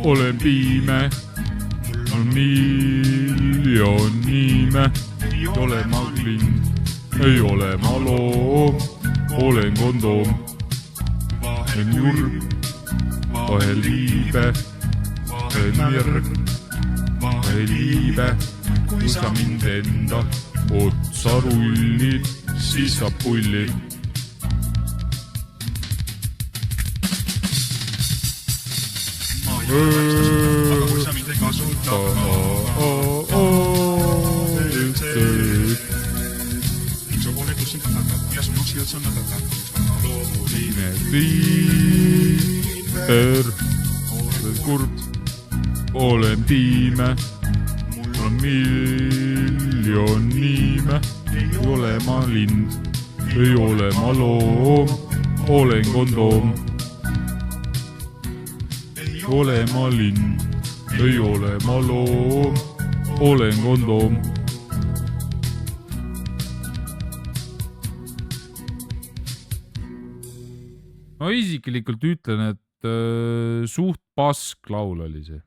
olen piime, mul on miljon nime. Ei ole ma lind, ei ole ma loom, olen kondoom. Vahel jurg, vahel liibe, vahel märg, vahel liibe. Kui sa mind enda otsa rullid, siis saab pulli. Aga kui sa mind ei kasuta Miks on oletus sind taga ja sul noksiad sa nädata loomuline Viiper, olen kurb, olen piime, mul on miljon nime. Ei ole ma lind, ei ole ma loom, olen kondoom. Ei ole ma lind, ei ole ma loom, olen kondoom. Ma isiklikult ütlen, et suht pask laul oli see.